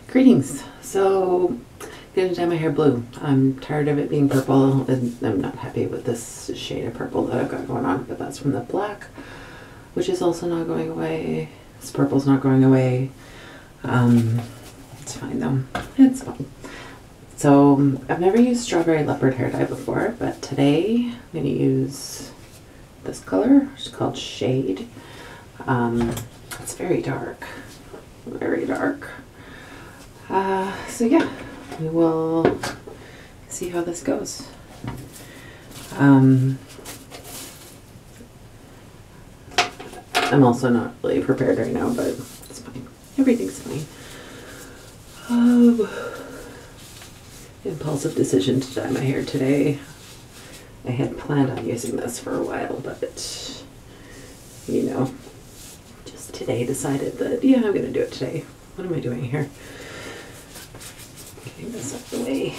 Greetings. So, I'm gonna dye my hair blue. I'm tired of it being purple, and I'm not happy with this shade of purple that I've got going on, but that's from the black, which is also not going away. This purple's not going away. It's fine though. It's fine. So, I've never used strawberry leopard hair dye before, but today I'm gonna use this color, which is called Shade. It's very dark. Very dark. So yeah, we will see how this goes. I'm also not really prepared right now, but it's fine. Everything's fine. Impulsive decision to dye my hair today. I had planned on using this for a while, but you know, just today decided that, yeah, I'm gonna do it today. What am I doing here? Getting this out of the way.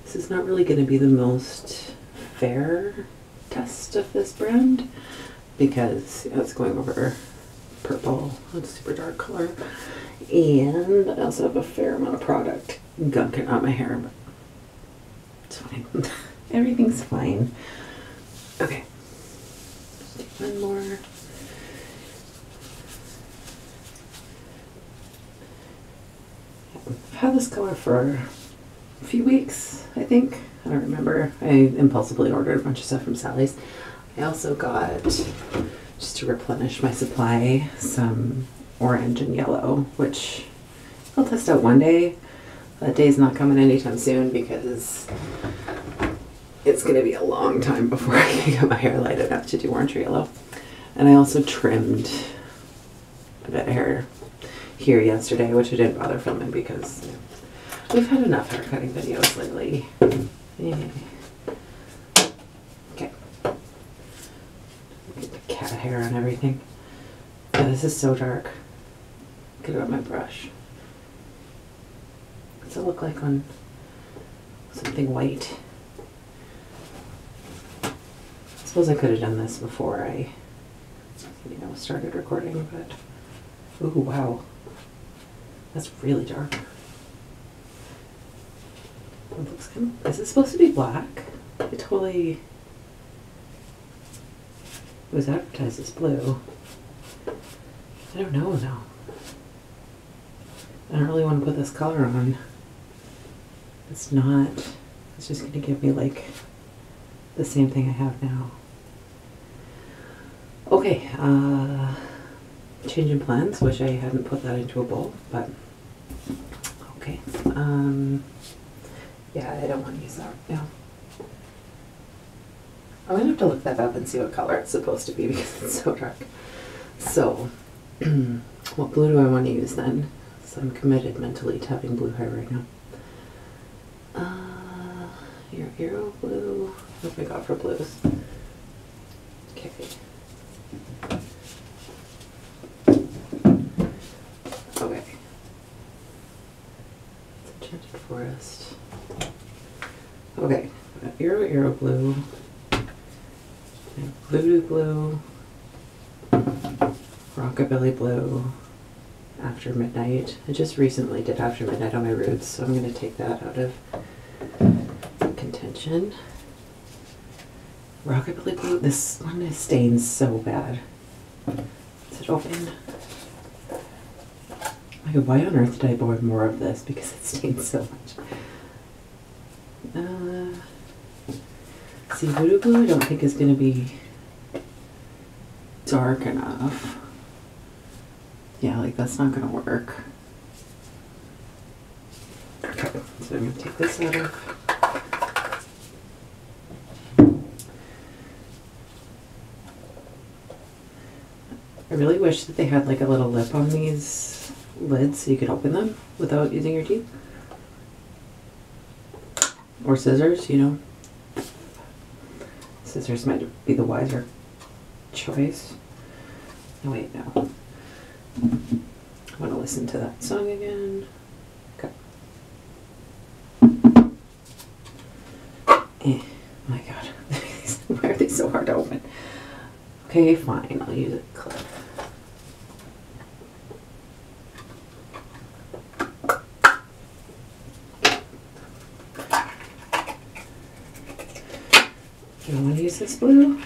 This is not really going to be the most fair test of this brand because it's going over purple. It's a super dark color. And I also have a fair amount of product gunking on my hair, but it's fine. Everything's fine. Okay. Let's do one more. I've had this color for a few weeks, I think. I don't remember. I impulsively ordered a bunch of stuff from Sally's. I also got, just to replenish my supply, some orange and yellow, which I'll test out one day. That day's not coming anytime soon because it's going to be a long time before I can get my hair light enough to do orange or yellow. And I also trimmed a bit of hair here yesterday, which I didn't bother filming because we've had enough hair cutting videos lately. Yeah. Okay. Get the cat hair on everything. Yeah, this is so dark. Get it on my brush. What's it look like on something white? I suppose I could have done this before I, started recording, but ooh, wow. That's really dark. It looks kind of, is it supposed to be black? It was advertised as blue. I don't know now. I don't really want to put this color on. It's just going to give me like the same thing I have now. Okay, changing plans. Wish I hadn't put that into a bowl, but okay. Yeah, I don't want to use that right now. I'm gonna have to look that up and see what color it's supposed to be because it's so dark. So, what blue do I want to use then? So I'm committed mentally to having blue hair right now. Your Aero blue. What have I got for blues? Okay. Okay. It's Enchanted Forest. Okay. Aero blue. Voodoo blue. Rockabilly blue. After Midnight. I just recently did After Midnight on my roots, so I'm going to take that out of contention. Rockabilly blue. This one stains so bad. Is it open? Okay, why on earth did I buy more of this? Because it stains so much. See, Voodoo blue I don't think is going to be dark enough. Yeah, like that's not going to work. Okay, so I'm going to take this out of. I really wish that they had like a little lip on these lids so you could open them without using your teeth. Or scissors, Scissors might be the wiser choice. Oh wait, no. I want to listen to that song again. Okay. My God. Why are they so hard to open? Okay, fine. I'll use a clip. use this blue? I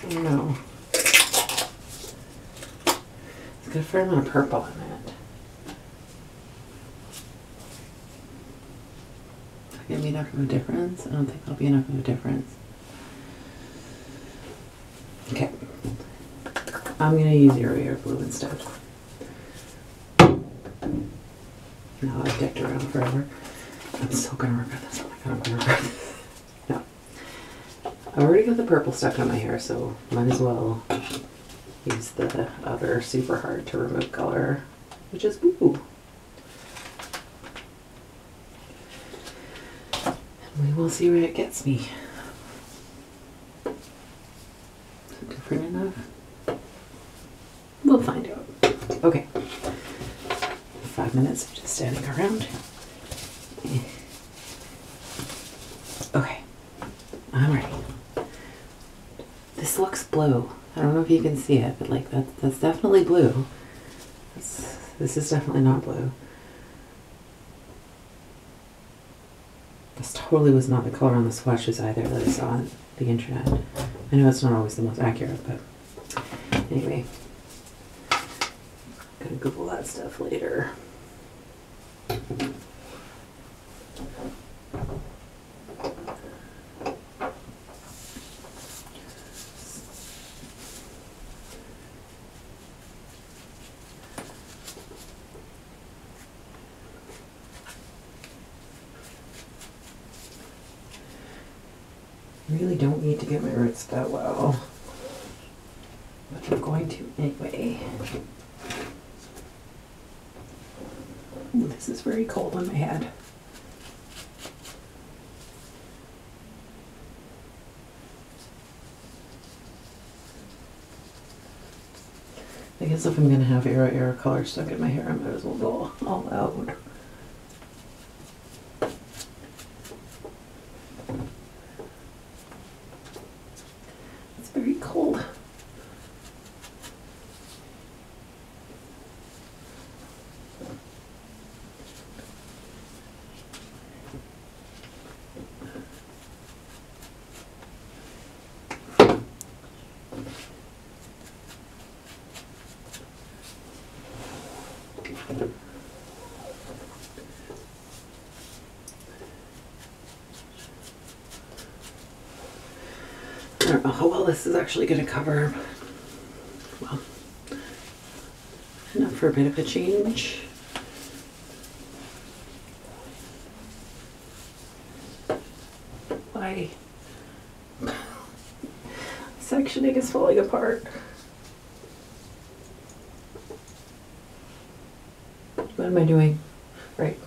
don't know. It's got a fair amount of purple in it. Is that gonna be enough of a difference? I don't think that'll be enough of a difference. Okay. I'm gonna use Air Blue instead. Now I've dicked around forever. I'm still gonna regret this. Oh my god, I'm gonna regret this. No. I already got the purple stuck on my hair, so might as well use the other super hard to remove color, which is blue. And we will see where it gets me. Is it different enough? We'll find out. Okay. 5 minutes of just standing around. Okay. I'm ready. This looks blue. I don't know if you can see it, but like that's definitely blue. This is definitely not blue. This totally was not the color on the swatches either that I saw on the internet. I know it's not always the most accurate, but anyway. Gonna Google that stuff later. Really don't need to get my roots that well, but I'm going to anyway. Ooh, this is very cold on my head. I guess if I'm gonna have Aero color stuck in my hair, I might as well go all out. It's very cold. I don't know how well this is actually going to cover, well, enough for a bit of a change. My sectioning is falling apart. What am I doing? Right.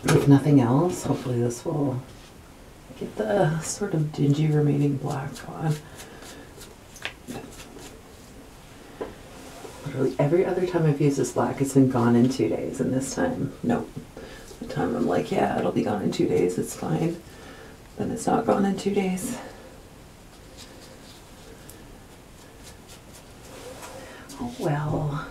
If nothing else, hopefully this will get the sort of dingy remaining black on. Literally every other time I've used this black, it's been gone in 2 days, and this time, nope. The time I'm like, yeah, it'll be gone in 2 days, it's fine. Then it's not gone in 2 days. Oh well.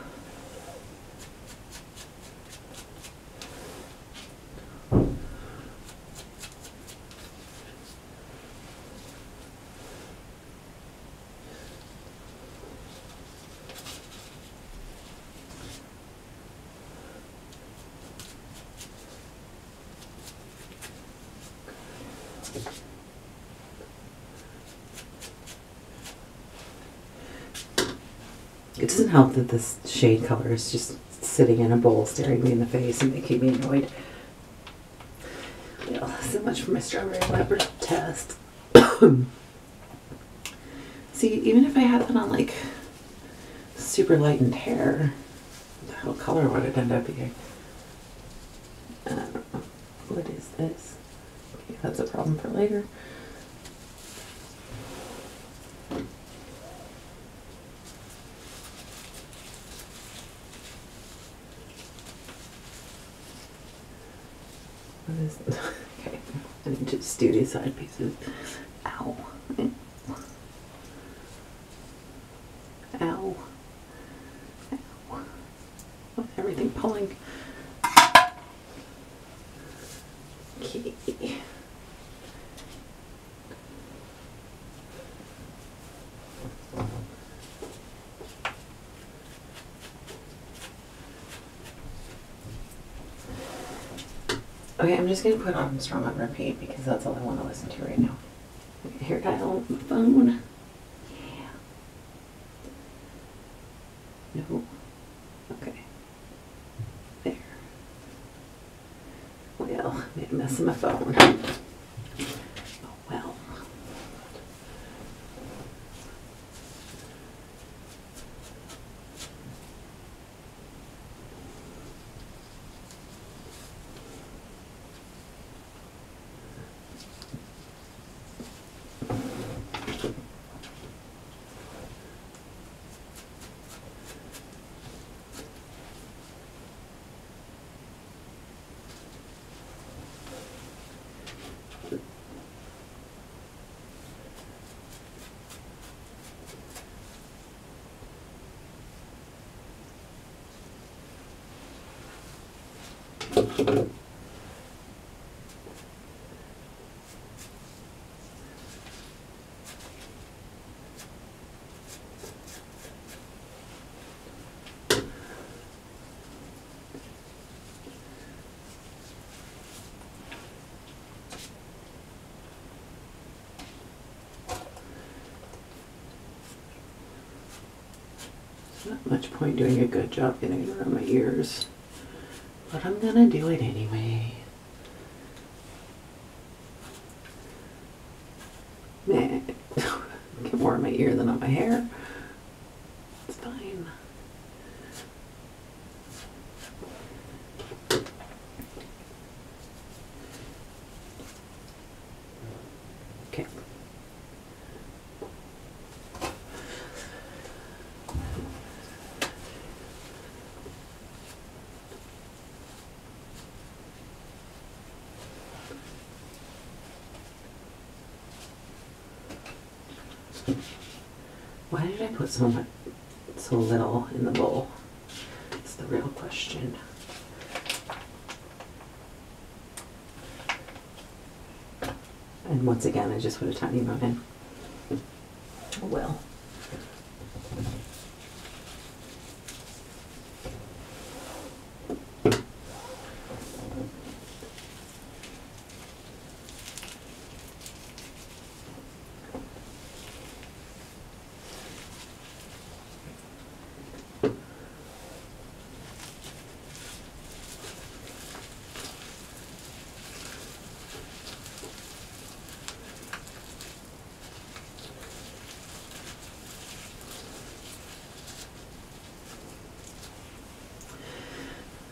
It doesn't help that this shade color is just sitting in a bowl staring me in the face and making me annoyed. Well, so much for my strawberry leopard test. See, even if I had that on like super lightened hair, what color would it end up being? What is this? Okay, that's a problem for later. What is this? Okay, I need to just do these side pieces. Ow. Ow. Ow. With everything pulling. Okay. Okay, I'm just going to put Armstrong on repeat because that's all I want to listen to right now. Okay, hair dial, my phone. Yeah. No. Okay. There. Well, made a mess of my phone. Oh well. Not much point doing a good job getting it around my ears, but I'm gonna do it anyway. Meh. Get more on my ear than on my hair. It's fine. Okay. Why did I put so little in the bowl? That's the real question. And once again, I just put a tiny amount in. Oh well.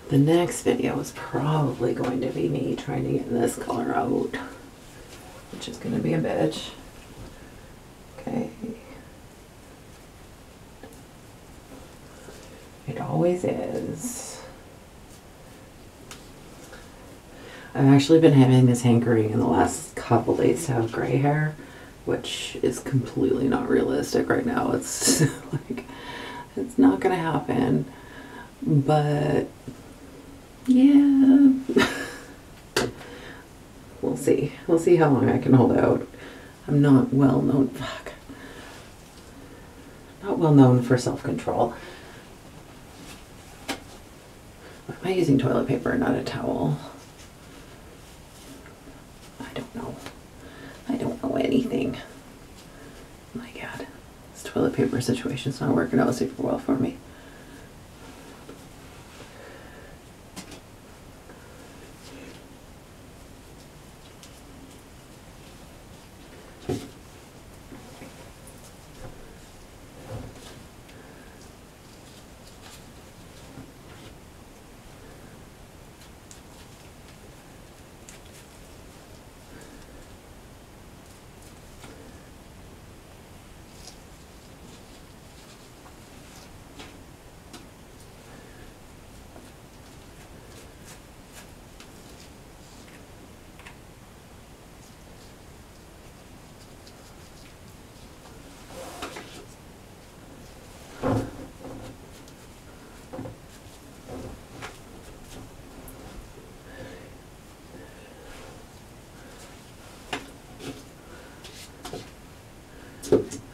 The next video is probably going to be me trying to get this color out, which is going to be a bitch. Okay. It always is. I've actually been having this hankering in the last couple days to have gray hair, which is completely not realistic right now. It's like, it's not going to happen. But yeah, we'll see. We'll see how long I can hold out. I'm not well known. Fuck. Not well known for self-control. Why am I using toilet paper and not a towel? I don't know. I don't know anything. My God, this toilet paper situation's not working out super well for me.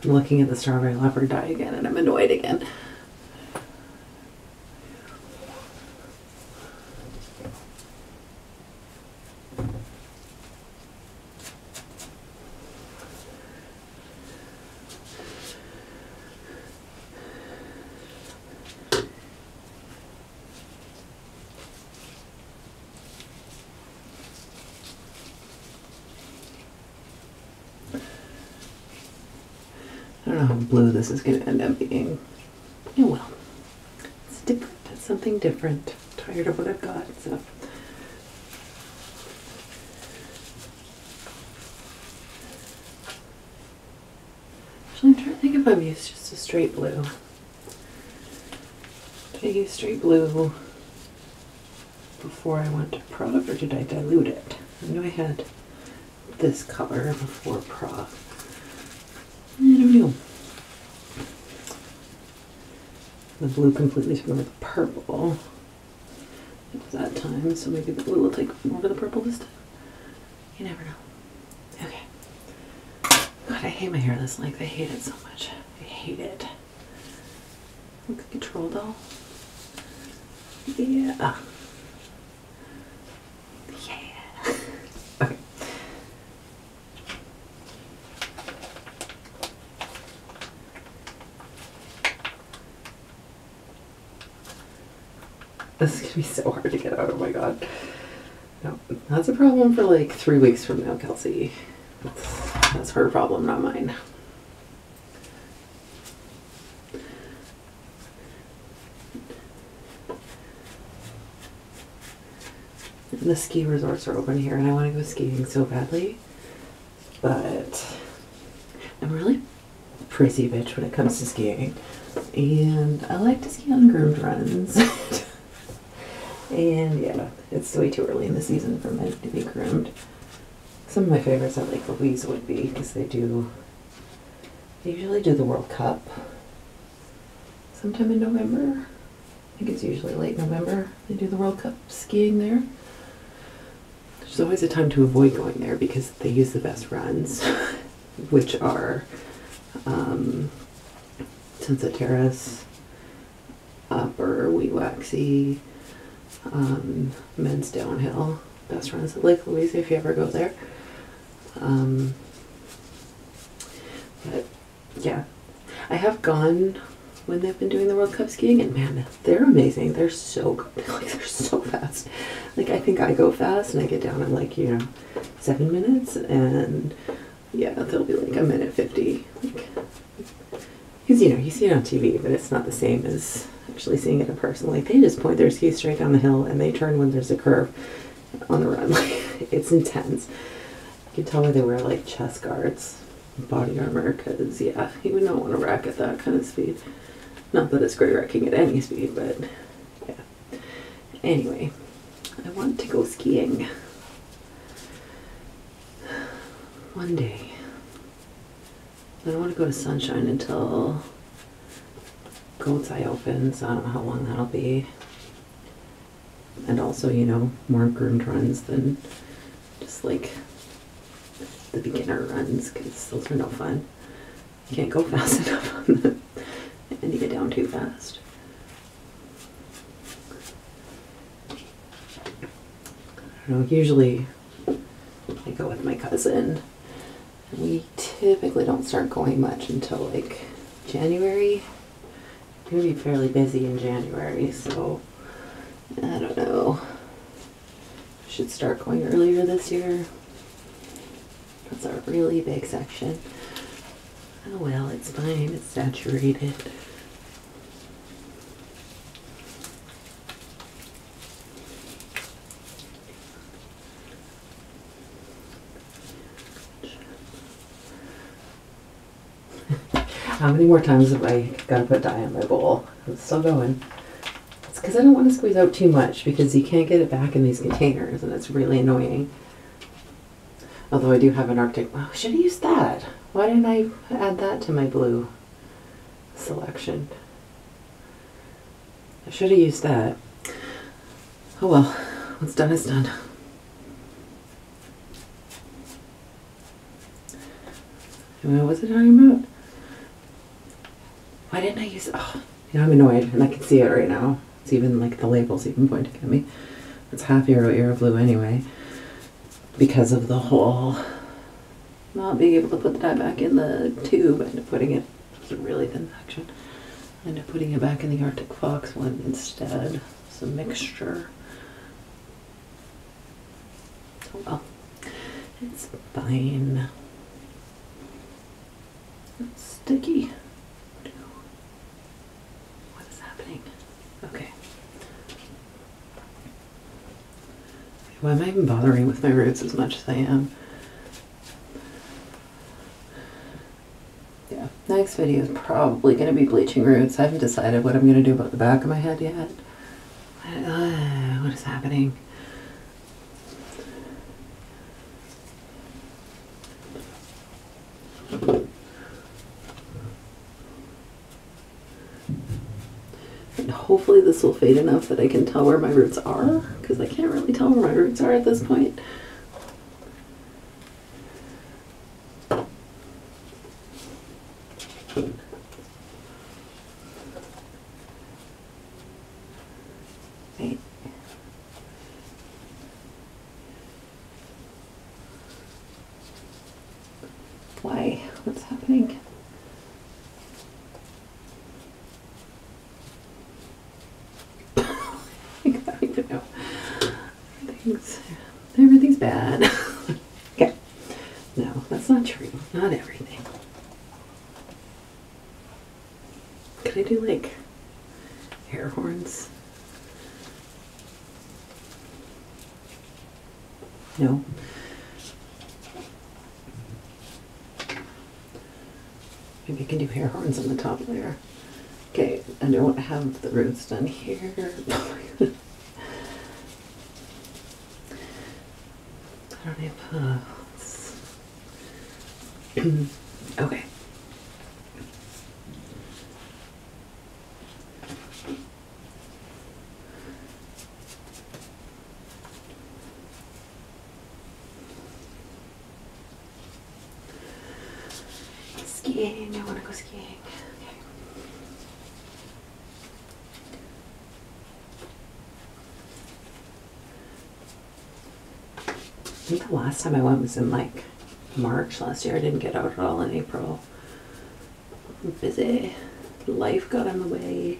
I'm looking at the strawberry leopard dye again and I'm annoyed again. I don't know how blue this is going to end up being. Oh well. It's different. It's something different. I'm tired of what I've got, so. Actually, I'm trying to think if I've used just a straight blue. Did I use straight blue before I went to Prague, or did I dilute it? I know I had this color before Prague. I don't know. The blue completely took over the purple at that time, so maybe the blue will take over the purple this time. You never know. Okay. God, I hate my hair this length. I hate it so much. I hate it. Look at control doll. Yeah. Yeah. Okay. This is going to be so hard to get out. Oh my god. No, that's a problem for like 3 weeks from now, Kelsey. That's her problem, not mine. And the ski resorts are open here and I want to go skiing so badly. But I'm really a prissy bitch when it comes to skiing. And I like to ski on groomed runs. And yeah, it's way too early in the season for men to be groomed. Some of my favorites at Lake Louise would be, because they usually do the World Cup sometime in November. I think it's usually late November they do the World Cup skiing there. There's always a time to avoid going there because they use the best runs, which are Sunset Terrace, Upper Weewaxie, Men's Downhill. Best runs at Lake Louise if you ever go there. But yeah, I have gone when they've been doing the World Cup skiing, and man, they're amazing. They're so good. Like, they're so fast. Like, I think I go fast and I get down in like, 7 minutes, and yeah, they'll be like a minute 50. Like, because you see it on TV, but it's not the same as actually seeing it in person. Like, they just point their skis straight down the hill and they turn when there's a curve on the run. Like, it's intense. You can tell why they wear like chest guards, body armor, because yeah, you would not want to wreck at that kind of speed. Not that it's great wrecking at any speed, but yeah. Anyway, I want to go skiing one day. I don't want to go to Sunshine until Goat's Eye opens. I don't know how long that'll be. And also, more groomed runs than just like the beginner runs, because those are no fun. You can't go fast enough on them, and you get down too fast. I don't know, usually I go with my cousin. We typically don't start going much until like January. I'm going to be fairly busy in January, so I don't know. Should start going earlier this year. That's a really big section. Oh well, it's fine. It's saturated. How many more times have I got to put dye on my bowl? It's still going. It's because I don't want to squeeze out too much, because you can't get it back in these containers, and it's really annoying. Although I do have an Arctic. Oh, I should have used that. Why didn't I add that to my blue selection? I should have used that. Oh well, what's done is done. What was I talking about? Why didn't I use, oh, you know, I'm annoyed and I can see it right now. It's even like the label's even pointing at me. It's half Aero Blue anyway. Because of the whole not being able to put the dye back in the tube, I ended up putting it, it's a really thin section. I ended up putting it back in the Arctic Fox one instead. It's a mixture. Oh well, it's fine. It's sticky. What is happening? Okay. Why am I even bothering with my roots as much as I am? Yeah, next video is probably going to be bleaching roots. I haven't decided what I'm going to do about the back of my head yet. What is happening? And hopefully this will fade enough that I can tell where my roots are, because I can't really tell where my roots are at this point. Wait. Why? What's happening? I don't even know. Everything's bad. Okay. No, that's not true. Not everything. Could I do like air horns? No. Maybe I can do hair horns on the top layer. Okay, I don't have the roots done here. I don't have okay. Skiing, I want to go skiing. Okay. I think the last time I went was in like March last year. I didn't get out at all in April. I'm busy. Life got in the way.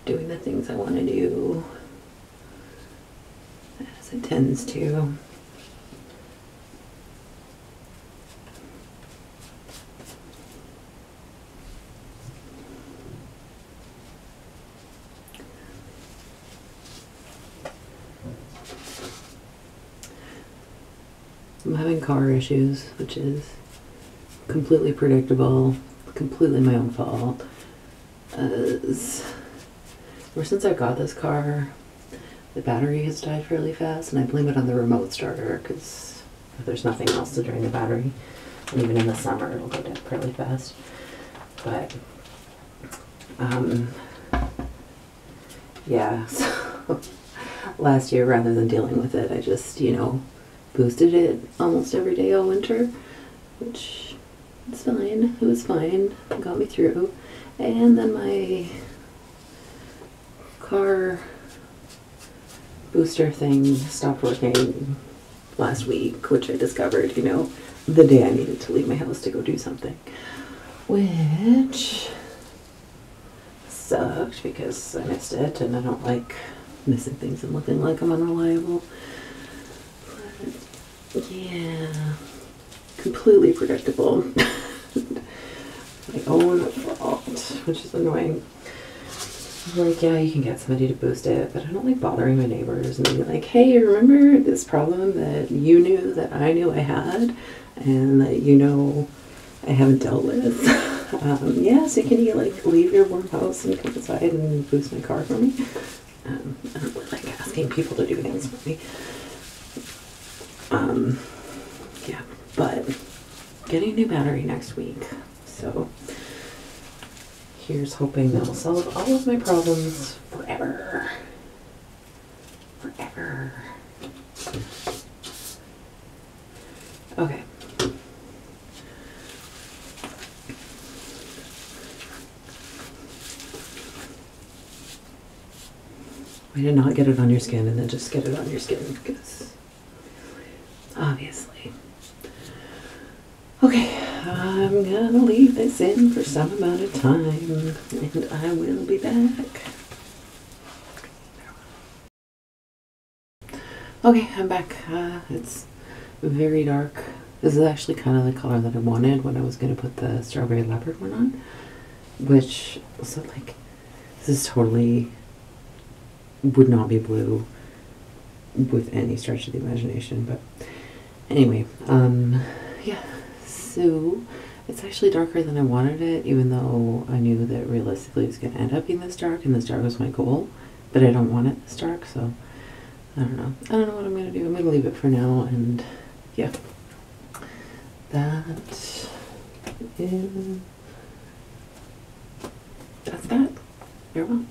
Doing the things I want to do. As it tends to. I'm having car issues, which is completely predictable, completely my own fault. Ever since I got this car, the battery has died really fast, and I blame it on the remote starter because there's nothing else to drain the battery. And even in the summer, it'll go dead really fast. But, yeah, so last year, rather than dealing with it, I just, you know, boosted it almost every day all winter, which is fine. It was fine. It got me through. And then my car booster thing stopped working last week, which I discovered, you know, the day I needed to leave my house to go do something, which sucked because I missed it, and I don't like missing things and looking like I'm unreliable. Yeah, completely predictable. My own fault, which is annoying. I'm like, yeah, you can get somebody to boost it, but I don't like bothering my neighbors and being like, hey, remember this problem that you knew that I knew I had and that you know I haven't dealt with? Yeah, so can you like leave your warm house and come inside and boost my car for me? I don't really like asking people to do things for me. Yeah, but getting a new battery next week, so here's hoping that'll solve all of my problems forever. Forever. Okay. way to not get it on your skin and then just get it on your skin because obviously. Okay, I'm gonna leave this in for some amount of time and I will be back. Okay, I'm back. It's very dark. This is actually kind of the color that I wanted when I was going to put the strawberry leopard one on, which, so like, this is totally, would not be blue with any stretch of the imagination, but anyway, yeah, so it's actually darker than I wanted it, even though I knew that realistically it was going to end up being this dark, and this dark was my goal, but I don't want it this dark, so I don't know. I don't know what I'm going to do. I'm going to leave it for now, and yeah. That's that. Farewell.